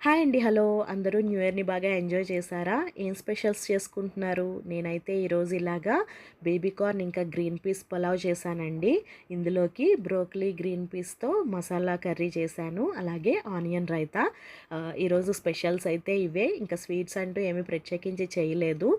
Hi అండి. Hello! అందరూ new ఇయర్‌ని బాగా ఎంజాయ్ చేశారా? ఏం స్పెషల్స్ చేసుకుంటున్నారు? నేనైతే ఈరోజు ఇలాగా బేబీ కార్న్ ఇంకా గ్రీన్ పీస్ పులావ్ చేశానండి. ఇందులోకి బ్రోకలీ గ్రీన్ పీస్‌తో మసాలా కర్రీ చేశాను. అలాగే ఆనియన్ రైతా. ఈరోజు స్పెషల్స్ అయితే ఇవే. ఇంకా స్వీట్స్ అంటూ ఏమీ ప్రత్యేకించి చేయలేదు.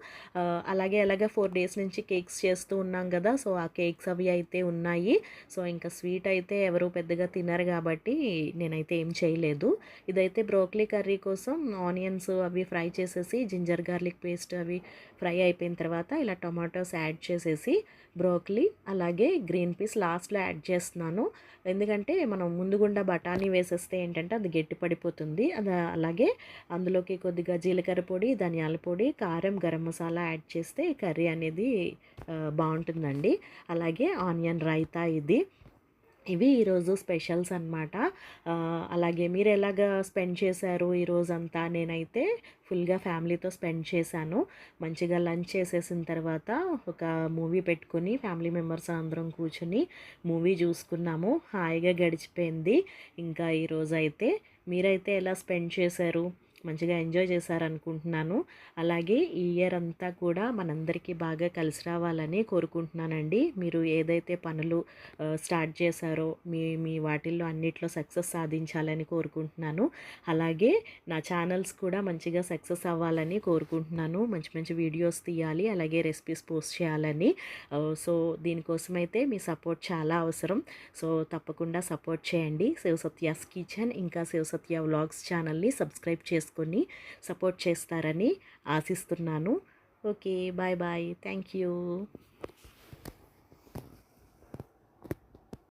అలాగే 4 డేస్ నుంచి కేక్స్ చేస్తూ ఉన్నాం కదా! సో, ఆ కేక్స్ అవి అయితే ఉన్నాయి. సో, ఇంకా స్వీట్ అయితే ఎవరు పెద్దగా తినరు కాబట్టి నేనైతే ఏం చేయలేదు. ఇదైతే బ్రోకలీ కర్రీ కోసం ఆనియన్స్ అవి ఫ్రై చేసేసి జింజర్ గార్లిక్ పేస్ట్ అవి ఫ్రై అయిపోయిన తర్వాత ఇలా టొమాటోస్ యాడ్ చేసేసి బ్రోకలీ అలాగే గ్రీన్ పీస్ లాస్ట్లో యాడ్ చేస్తున్నాను. ఎందుకంటే మనం ముందుగుండా బఠానీ వేసేస్తే ఏంటంటే అది గట్టి పడిపోతుంది. అది అలాగే అందులోకి కొద్దిగా జీలకర్ర పొడి, ధనియాల పొడి, కారం, గరం మసాలా యాడ్ చేస్తే కర్రీ అనేది బాగుంటుందండి. అలాగే ఆనియన్ రైతా ఇది. ఇవి ఈరోజు స్పెషల్స్ అనమాట. అలాగే మీరు ఎలాగా స్పెండ్ చేశారు ఈరోజంతా? నేనైతే ఫుల్గా ఫ్యామిలీతో స్పెండ్ చేశాను. మంచిగా లంచ్ చేసేసిన తర్వాత ఒక మూవీ పెట్టుకొని ఫ్యామిలీ మెంబర్స్ అందరం కూర్చొని మూవీ చూసుకున్నాము. హాయిగా గడిచిపోయింది. ఇంకా ఈరోజైతే మీరైతే ఎలా స్పెండ్ చేశారు? మంచిగా ఎంజాయ్ చేశారనుకుంటున్నాను. అలాగే ఈ ఇయర్ అంతా కూడా మనందరికీ బాగా కలిసి రావాలని కోరుకుంటున్నానండి. మీరు ఏదైతే పనులు స్టార్ట్ చేశారో మీ మీ వాటిల్లో అన్నిట్లో సక్సెస్ సాధించాలని కోరుకుంటున్నాను. అలాగే నా ఛానల్స్ కూడా మంచిగా సక్సెస్ అవ్వాలని కోరుకుంటున్నాను. మంచి మంచి వీడియోస్ తీయాలి, అలాగే రెసిపీస్ పోస్ట్ చేయాలని. సో దీనికోసమైతే మీ సపోర్ట్ చాలా అవసరం. సో తప్పకుండా సపోర్ట్ చేయండి. శివసత్యాస్ కిచెన్ ఇంకా శివసత్య వ్లాగ్స్ ఛానల్ని సబ్స్క్రైబ్ చేసుకొని సపోర్ట్ చేస్తారని ఆశిస్తున్నాను. Okay. Bye bye. Thank you.